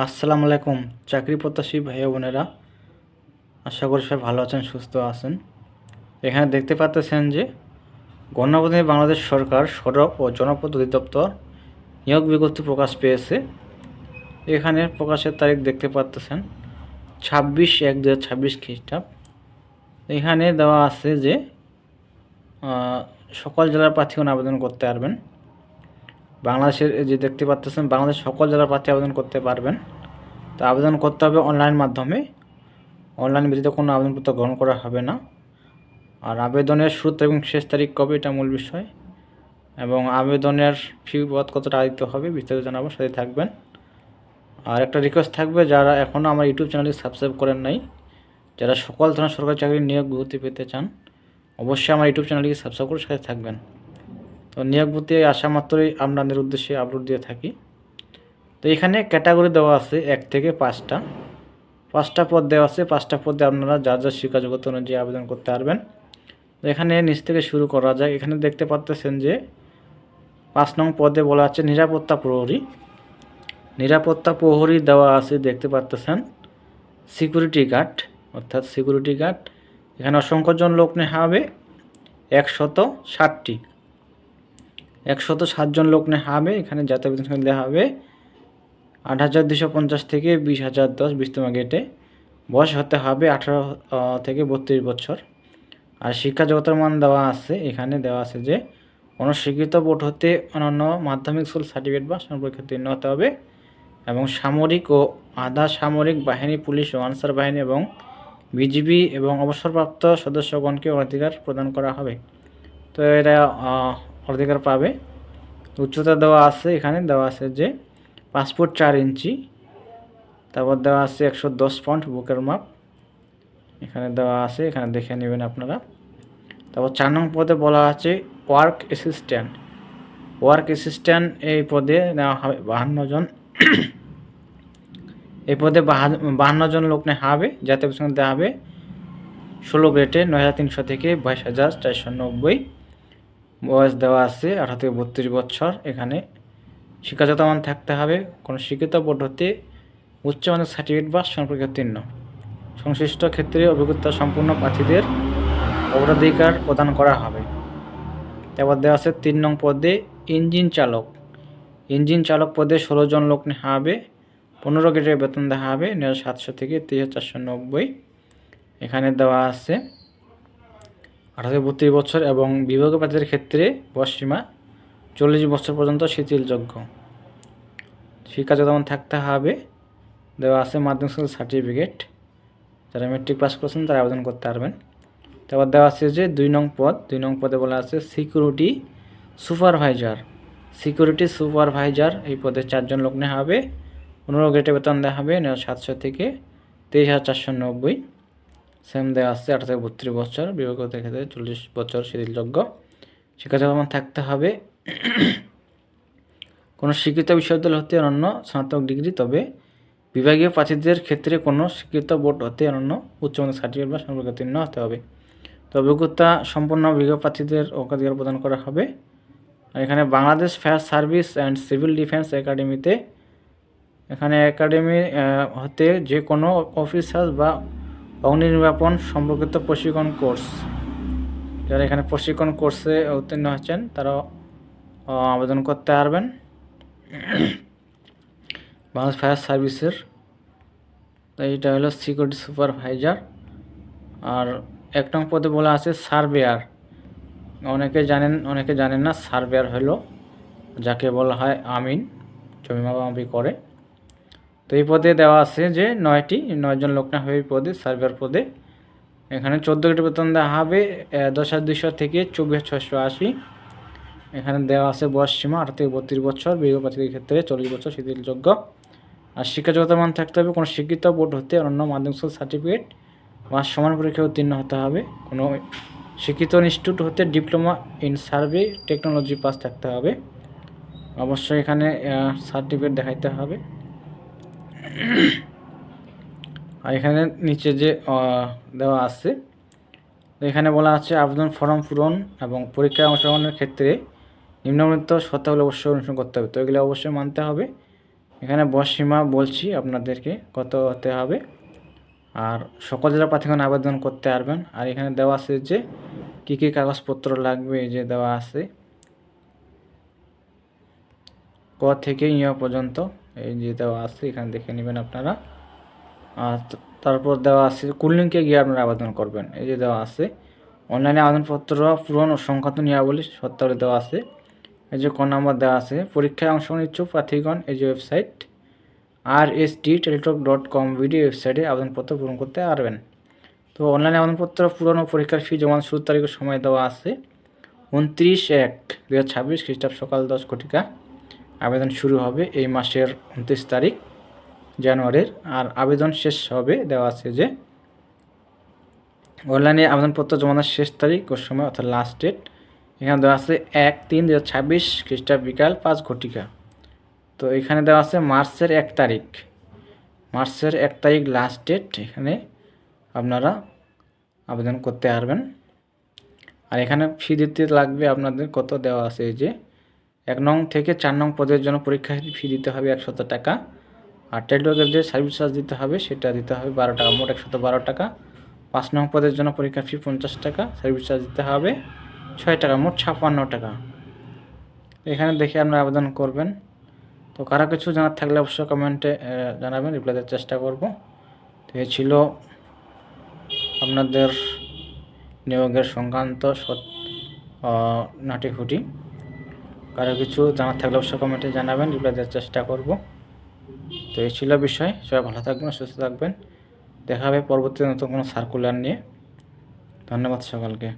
আসসালামু আলাইকুম চাকরি প্রত্যাশী ভাই বোনেরা, আশা করি সবাই ভালো আছেন, সুস্থ আছেন। এখানে দেখতে পাচ্ছেন যে গণপ্রজাতন্ত্রী বাংলাদেশ সরকার সড়ক ও জনপথ অধিদপ্তর নিয়োগ বিজ্ঞপ্তি প্রকাশ পেয়েছে। এখানে প্রকাশের তারিখ দেখতে পাচ্ছেন 26/1/2026 খ্রিস্টাব্দ। এখানে দেওয়া আছে যে সকল জেলার প্রার্থীগণ আবেদন করতে পারবেন। বাংলাদেশের যে দেখতে পাচ্ছেন বাংলাদেশ সকল জেলার প্রার্থী আবেদন করতে পারবেন। তো আবেদন করতে হবে অনলাইন মাধ্যমে, অনলাইন ব্যতীত কোনো আবেদনপত্র গ্রহণ করা হবে না। আর আবেদনের শুরু এবং শেষ তারিখ কবে, এটা মূল বিষয়, এবং আবেদনের ফি বাবদ কত টাকা দিতে হবে বিস্তারিত জানাবো, সাথে থাকবেন। আর একটা রিকোয়েস্ট থাকবে, যারা এখনও আমার ইউটিউব চ্যানেলটি সাবস্ক্রাইব করেন নাই, যারা সকল ধরনের সরকারি চাকরির নিয়োগ বিজ্ঞপ্তি পেতে চান, অবশ্যই আমার ইউটিউব চ্যানেলটিকে সাবস্ক্রাইব করে সাথে থাকবেন। তো নিয়োগ বিজ্ঞপ্তি আসা মাত্রই আপনাদের উদ্দেশ্যে আপলোড দিয়ে থাকি। তো এখানে ক্যাটাগরি দেওয়া আছে 1 থেকে 5টা পদ দেওয়া আছে। 5টা পদে আপনারা যার যার শিক্ষা যোগ্যতা অনুযায়ী আবেদন করতে পারবেন। তো এখানে নিচ থেকে শুরু করা যায়। এখানে দেখতে পাচ্ছেন যে 5 নং পদে বলা আছে নিরাপত্তা প্রহরী। নিরাপত্তা প্রহরী দেওয়া আছে, দেখতে পাচ্ছেন সিকিউরিটি গার্ড, অর্থাৎ সিকিউরিটি গার্ড। এখানে অসংখ্যজন লোক নেওয়া হবে, 160টি, 160 জন লোক নেওয়া হবে। এখানে জাতীয় বেতন সংখ্যা দেওয়া হবে 8,250 থেকে 20,010 বিস্তৃত গেটে। বয়স হতে হবে 18 থেকে 32 বছর। আর শিক্ষা যোগ্যতার মান দেওয়া আছে, এখানে দেওয়া আছে যে কোনো স্বীকৃত বোর্ড হতে অনন্য মাধ্যমিক স্কুল সার্টিফিকেট বা পরীক্ষা উত্তীর্ণ হতে হবে, এবং সামরিক ও আধা সামরিক বাহিনী, পুলিশ ও আনসার বাহিনী এবং বিজিবি এবং অবসরপ্রাপ্ত সদস্যগণকে অধিকার প্রদান করা হবে। তো এরা অধিকার পাবে। উচ্চতা দেওয়া আছে, এখানে দেওয়া আছে যে 5 ফুট 4 ইঞ্চি। তারপর দেওয়া আছে 110 পাউন্ড বুকের মাপ, এখানে দেওয়া আছে, এখানে দেখে নেবেন আপনারা। তারপর 4 নং পদে বলা আছে ওয়ার্ক অ্যাসিস্ট্যান্ট। ওয়ার্ক অ্যাসিস্ট্যান্ট এই পদে নেওয়া হবে 52 জন। এই পদে 52 জন লোক নেওয়া হবে। জাতীয় বেতন দেওয়া হবে 16 গ্রেডে 9,300 থেকে 22,490। বয়স দেওয়া আছে 18 থেকে 32 বছর। এখানে শিক্ষাগত মান থাকতে হবে কোনো স্বীকৃত বোর্ড হতে উচ্চমানের সার্টিফিকেট বা পরীক্ষা উত্তীর্ণ। সংশ্লিষ্ট ক্ষেত্রে অভিজ্ঞতা সম্পূর্ণ প্রার্থীদের অগ্রাধিকার প্রদান করা হবে। তারপর দেওয়া আছে 3 নং পদে ইঞ্জিন চালক। ইঞ্জিন চালক পদে 16 জন লোক নেওয়া হবে। 15 গ্রেডের বেতন দেওয়া হবে 9,700 থেকে 30,490। এখানে দেওয়া আছে 18 থেকে 32 বছর, এবং বিভাগীয় প্রার্থীদের ক্ষেত্রে বয়সসীমা 40 বছর পর্যন্ত শিথিলযোগ্য। শিক্ষাগত মান থাকতে হবে, দেওয়া আছে মাধ্যমিক স্কুল সার্টিফিকেট। যারা মেট্রিক পাস করছেন তারা আবেদন করতে পারবেন। তারপর দেওয়া আছে যে 2 নং পদ। 2 নং পদে বলা আছে সিকিউরিটি সুপারভাইজার। সিকিউরিটি সুপারভাইজার এই পদে 4 জন লোক নেওয়া হবে। 15 গ্রেডে বেতন দেওয়া হবে 9,700 থেকে 23,490। সেম দেওয়া আছে 18 থেকে 32 বছর, বিভাগীয় ক্ষেত্রে 40 বছর শিথিলযোগ্য। শিক্ষাগত মান থাকতে হবে কোনো স্বীকৃত বিশ্ববিদ্যালয় হতে অনন্য স্নাতক ডিগ্রি, তবে বিভাগীয় প্রার্থীদের ক্ষেত্রে কোনো স্বীকৃত বোর্ড হতে অনন্য উচ্চমানের সার্টিফিকেট বা পরীক্ষা উত্তীর্ণ হতে হবে। তো অভিজ্ঞতা সম্পন্ন বিভাগীয় প্রার্থীদের অগ্রাধিকার প্রদান করা হবে। আর এখানে Bangladesh fire service and civil defence একাডেমিতে, এখানে একাডেমি হতে যে কোনো অফিসার বা অগ্নি নির্বাপন সম্পর্কিত প্রশিক্ষণ কোর্স, যারা এখানে প্রশিক্ষণ কোর্সে উত্তীর্ণ হচ্ছেন তারা আবেদন করতে পারবেন। বাংলাদেশ ফায়ার সার্ভিসের, তো এইটা হলো সিকিউরিটি সুপারভাইজার। আর 1 নং পদে বলা আছে সার্ভেয়ার। অনেকে জানেন, অনেকে জানেন না। সার্ভেয়ার হলো যাকে বলা হয় আমিন, জমি মাপামাপি করে। তো এই পদে দেওয়া আছে যে 9 জন লোক না হয়ে এই পদে, সার্ভেয়ার পদে। এখানে 14 গ্রেড বেতন দেওয়া হবে 10,200 থেকে 24,680। এখানে দেওয়া আছে বয়স সীমা 18 থেকে 32 বছর, বিভাগীয় প্রার্থীদের ক্ষেত্রে 40 বছর শিথিলযোগ্য। আর শিক্ষাযোগ্যতা মান থাকতে হবে কোনো স্বীকৃত বোর্ড হতে অনন্য মাধ্যমিক স্কুল সার্টিফিকেট বা সমান পরীক্ষায় উত্তীর্ণ হতে হবে। কোনো শিক্ষিত ইনস্টিটিউট হতে diploma in survey technology pass থাকতে হবে। অবশ্যই এখানে সার্টিফিকেট দেখাইতে হবে। আর এখানে নিচে যে দেওয়া আছে, এখানে বলা আছে আবেদন ফর্ম পূরণ এবং পরীক্ষায় অংশগ্রহণের ক্ষেত্রে নিম্নলিখিত শর্তাবলী অবশ্যই অনুসরণ করতে হবে। তো এগুলো অবশ্যই মানতে হবে। এখানে বয়স সীমা বলছি আপনাদেরকে কত হতে হবে, আর সকল জেলা প্রার্থীগণ আবেদন করতে পারবেন। আর এখানে দেওয়া আছে যে কী কী কাগজপত্র লাগবে, এই যে দেওয়া আছে ক থেকে ইয় পর্যন্ত, এই যে দেওয়া আছে, এখানে দেখে নেবেন আপনারা। আর তারপর দেওয়া আছে কোন লিঙ্কে গিয়ে আপনারা আবেদন করবেন, এই যে দেওয়া আছে অনলাইনে আবেদনপত্র পূরণ ও সংক্রান্ত নিয়মাবলী শর্তাবলী দেওয়া আছে। এই যে ক নম্বর দেওয়া আছে পরীক্ষায় অংশগ্রহণ ইচ্ছুক প্রার্থীগণ এই যে ওয়েবসাইট rstteletalk.com ভিডিও ওয়েবসাইটে আবেদনপত্র পূরণ করতে পারবেন। তো অনলাইনে আবেদনপত্র পূরণ ও পরীক্ষার ফি জমা শুরুর তারিখের সময় দেওয়া আছে 29/1/2026 খ্রিস্টাব্দ সকাল 10 ঘটিকা। আবেদন শুরু হবে এই মাসের 29 তারিখ জানুয়ারির, আর আবেদন শেষ হবে দেওয়া আছে যে অনলাইনে আবেদনপত্র জমানোর শেষ তারিখ ও সময় অর্থাৎ লাস্ট ডেট এখানে দেওয়া আছে 1/3/2026 খ্রিস্টাব্দ বিকাল 5 ঘটিকা। তো এখানে দেওয়া আছে মার্চের 1 তারিখ, মার্চের 1 তারিখ লাস্ট ডেট, এখানে আপনারা আবেদন করতে পারবেন। আর এখানে ফি দিতে লাগবে আপনাদের কত দেওয়া আছে, এই যে 1 নং থেকে 4 নং পদের জন্য পরীক্ষা ফি দিতে হবে 100 টাকা, আর টেলিটকের যে সার্ভিস চার্জ দিতে হবে সেটা দিতে হবে 12 টাকা, মোট 112 টাকা। 5 নং পদের জন্য পরীক্ষার ফি 50 টাকা, সার্ভিস চার্জ দিতে হবে 6 টাকা, মোট 56 টাকা। এখানে দেখে আপনারা আবেদন করবেন। তো কারো কিছু জানার থাকলে অবশ্যই কমেন্টে জানাবেন, রিপ্লাই দেওয়ার চেষ্টা করব। তো এই ছিল আপনাদের নিয়োগের সংক্রান্ত নাটিখুটি। কারো কিছু জানার থাকলে অবশ্যই কমেন্টে জানাবেন, রিপ্লাই দেওয়ার চেষ্টা করব। তো এই ছিল বিষয়, সবাই ভালো থাকবেন, সুস্থ থাকবেন। দেখা হবে পরবর্তী নতুন কোনো সার্কুলার নিয়ে। ধন্যবাদ সকলকে।